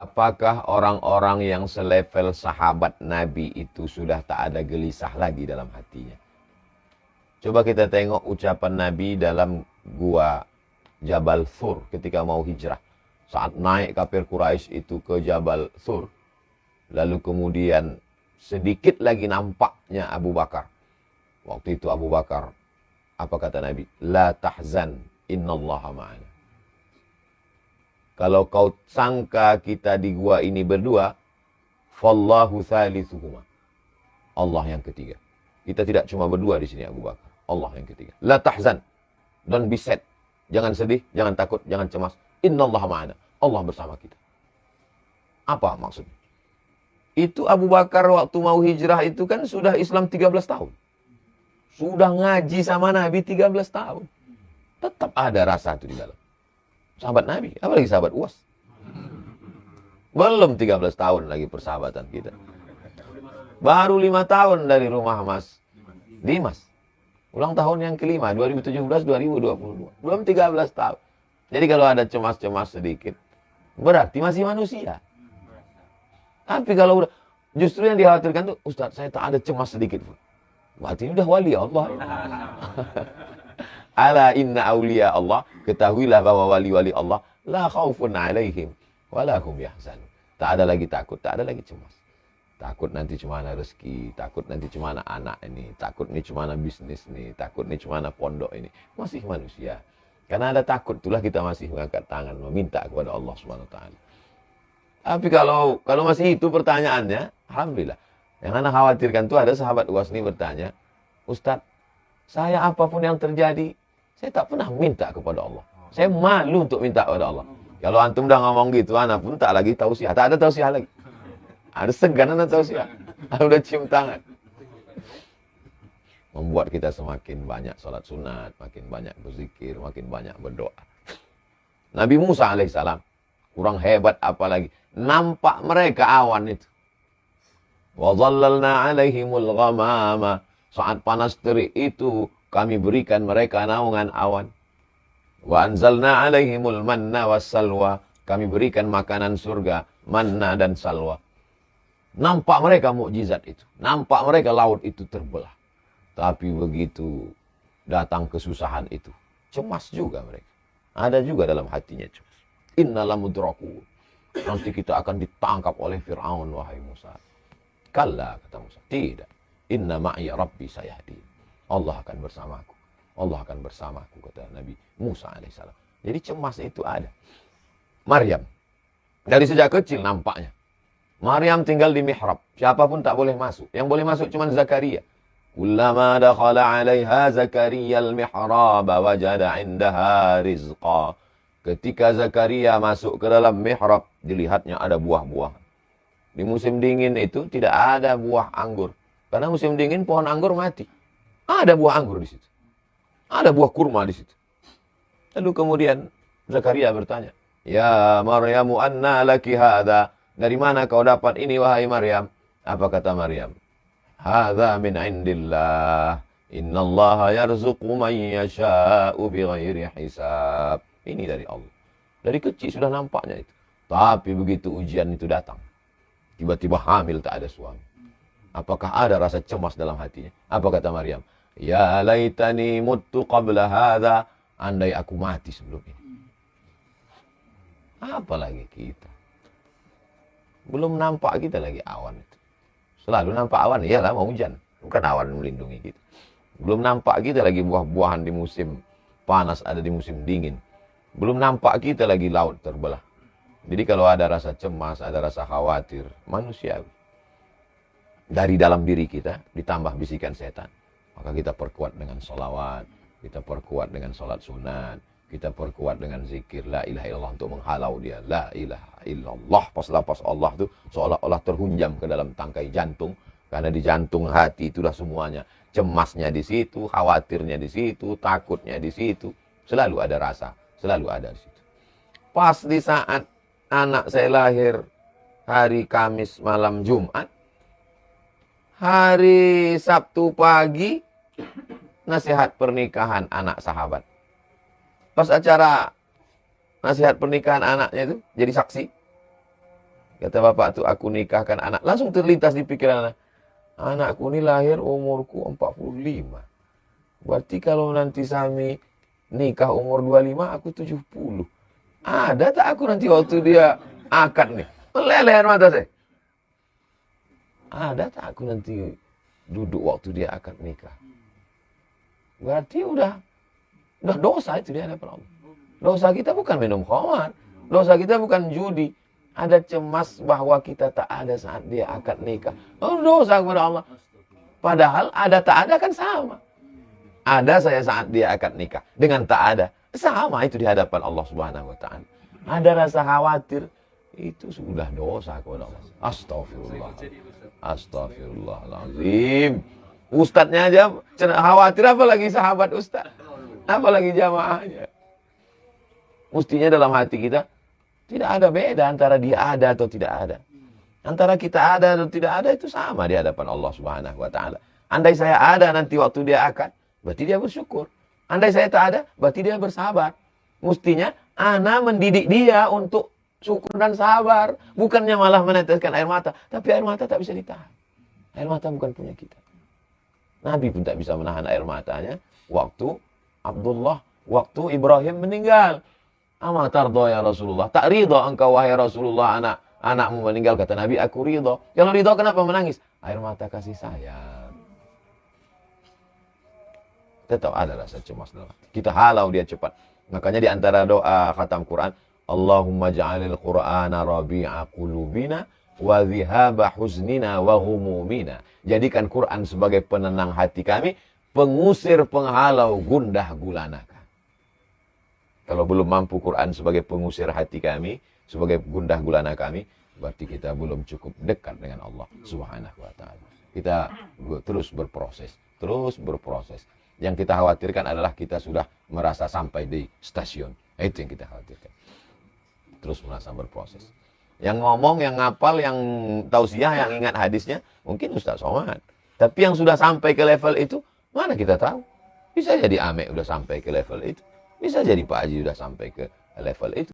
Apakah orang-orang yang selevel sahabat Nabi itu sudah tak ada gelisah lagi dalam hatinya? Coba kita tengok ucapan Nabi dalam gua Jabal Thur ketika mau hijrah. Saat naik kafir Quraisy itu ke Jabal Thur. Lalu kemudian sedikit lagi nampaknya Abu Bakar. Waktu itu Abu Bakar, apa kata Nabi? La tahzan, innallaha ma'ana. Kalau kau sangka kita di gua ini berdua, fallahu thalithuhuma. Allah yang ketiga. Kita tidak cuma berdua di sini Abu Bakar. Allah yang ketiga. La tahzan. Don't be sad. Jangan sedih, jangan takut, jangan cemas. Innallaha ma'ana. Allah bersama kita. Apa maksudnya? Itu Abu Bakar waktu mau hijrah itu kan sudah Islam 13 tahun. Sudah ngaji sama Nabi 13 tahun. Tetap ada rasa itu di dalam. Sahabat Nabi, apalagi sahabat UAS. Belum 13 tahun lagi persahabatan kita. Baru 5 tahun dari rumah Mas Dimas. Ulang tahun yang kelima, 2017-2022. Belum 13 tahun. Jadi kalau ada cemas-cemas sedikit, berarti masih manusia. Tapi kalau udah, justru yang dikhawatirkan tuh, Ustaz, saya tak ada cemas sedikit pun. Berarti ini udah wali Allah. Ala inna awliya Allah, ketahuilah bahwa wali-wali Allah, la khawfun alaihim, walahum yahzanun. Tak ada lagi takut, tak ada lagi cemas. Takut nanti cuma ada rezeki, takut nanti cuma ada anak ini, takut ini cuma ada bisnis ini, takut ini cuma ada pondok ini. Masih manusia. Karena ada takut, itulah kita masih mengangkat tangan, meminta kepada Allah Subhanahu wa Ta'ala. Tapi kalau masih itu pertanyaannya, alhamdulillah. Yang anak khawatirkan itu ada sahabat UAS ini bertanya, Ustadz, saya apapun yang terjadi, saya tak pernah minta kepada Allah. Saya malu untuk minta kepada Allah. Kalau antum dah ngomong gitu, anak pun tak lagi tausiah. Tak ada tausiah lagi. Ada segan anak tausiah. Udah cium tangan. Membuat kita semakin banyak sholat sunat, makin banyak berzikir, makin banyak berdoa. Nabi Musa alaihissalam, kurang hebat apalagi. Nampak mereka awan itu. Wa dhallalna alaihimul ghamama. Saat panas terik itu kami berikan mereka naungan awan. Wa anzalna alaihimul manna wassalwa. Kami berikan makanan surga, manna dan salwa. Nampak mereka mukjizat itu. Nampak mereka laut itu terbelah. Tapi begitu datang kesusahan itu, cemas juga mereka. Ada juga dalam hatinya cemas. Innalamudrakun. Nanti kita akan ditangkap oleh Fir'aun, wahai Musa. Kalla, kata Musa. Tidak. Inna ma'iya Rabbi sayahdi. Allah akan bersamaku. Allah akan bersamaku, kata Nabi Musa alaihissalam. Jadi cemas itu ada. Maryam. Dari sejak kecil nampaknya. Maryam tinggal di mihrab. Siapapun tak boleh masuk. Yang boleh masuk cuma Zakaria. Kullama dakhala 'alaiha Zakaria al-mihrab wajada 'indaha rizqa. Ketika Zakaria masuk ke dalam mihrab, dilihatnya ada buah-buah. Di musim dingin itu tidak ada buah anggur. Karena musim dingin pohon anggur mati. Ada buah anggur di situ. Ada buah kurma di situ. Lalu kemudian Zakaria bertanya, Ya Maryamu anna laki hadha. Dari mana kau dapat ini wahai Maryam? Apa kata Maryam? Hadha min indillah. Innallaha yarzuqu man yasha'u bighairi hisab. Ini dari Allah. Dari kecil sudah nampaknya itu. Tapi begitu ujian itu datang, tiba-tiba hamil tak ada suami. Apakah ada rasa cemas dalam hatinya? Apa kata Maryam? Ya laitani muttu qabla hadha. Andai aku mati sebelum ini. Apalagi kita. Belum nampak kita lagi awan itu. Selalu nampak awan, iyalah mau hujan. Bukan awan melindungi kita. Belum nampak kita lagi buah-buahan di musim panas, ada di musim dingin. Belum nampak kita lagi laut terbelah. Jadi kalau ada rasa cemas, ada rasa khawatir, manusiawi. Dari dalam diri kita ditambah bisikan setan. Maka kita perkuat dengan sholawat, kita perkuat dengan sholat sunat, kita perkuat dengan zikir la ilaha illallah untuk menghalau dia. La ilaha illallah. Pas lapas Allah itu seolah-olah terhunjam ke dalam tangkai jantung. Karena di jantung hati itulah semuanya. Cemasnya di situ, khawatirnya di situ, takutnya di situ. Selalu ada rasa, selalu ada di situ. Pas di saat anak saya lahir hari Kamis malam Jumat, hari Sabtu pagi nasihat pernikahan anak sahabat. Pas acara nasihat pernikahan anaknya itu jadi saksi. Kata bapak tuh, aku nikahkan anak. Langsung terlintas di pikiran anak. Anakku ini lahir umurku 45. Berarti kalau nanti Sami nikah umur 25, aku 70. Ada tak aku nanti waktu dia akad nih? Meleleh air mata saya. Ada tak aku nanti duduk waktu dia akad nikah? Berarti udah dosa itu di hadapan Allah. Dosa kita bukan minum khamar. Dosa kita bukan judi. Ada cemas bahwa kita tak ada saat dia akad nikah. Oh, dosa kepada Allah. Padahal ada tak ada kan sama. Ada saya saat dia akad nikah. Dengan tak ada. Sama itu di hadapan Allah Subhanahu wa ta'ala. Ada rasa khawatir. Itu sudah dosa kepada Allah. Astagfirullah. Astagfirullahaladzim. Ustadznya aja khawatir, apalagi sahabat ustadz. Apalagi jamaahnya. Mestinya dalam hati kita tidak ada beda antara dia ada atau tidak ada. Antara kita ada atau tidak ada itu sama di hadapan Allah Subhanahu wa ta'ala. Andai saya ada nanti waktu dia akad, berarti dia bersyukur. Andai saya tak ada, berarti dia bersabar. Mestinya ana mendidik dia untuk syukur dan sabar. Bukannya malah meneteskan air mata. Tapi air mata tak bisa ditahan. Air mata bukan punya kita. Nabi pun tak bisa menahan air matanya waktu waktu Ibrahim meninggal. Ama tardo ya Rasulullah. Tak ridho engkau wahai Rasulullah anakmu meninggal. Kata Nabi, aku ridho. Kalau ridho kenapa menangis? Air mata kasih sayang. Tetap ada rasa cemas dalam hati. Kita halau dia cepat. Makanya di antara doa khatam Quran, Allahumma ja'alil Qur'ana rabi'a qulubina wa dhihaba huznina wa humumina. Jadikan Quran sebagai penenang hati kami, pengusir penghalau gundah gulana. Kalau belum mampu Quran sebagai pengusir hati kami, sebagai gundah gulana kami, berarti kita belum cukup dekat dengan Allah Subhanahu wa ta'ala. Kita terus berproses. Yang kita khawatirkan adalah kita sudah merasa sampai di stasiun. Itu yang kita khawatirkan. Terus merasa berproses. Yang ngomong, yang ngapal, yang tausiah, yang ingat hadisnya, mungkin Ustaz Somad. Tapi yang sudah sampai ke level itu, mana kita tahu? Bisa jadi Ame udah sampai ke level itu. Bisa jadi Pak Haji udah sampai ke level itu.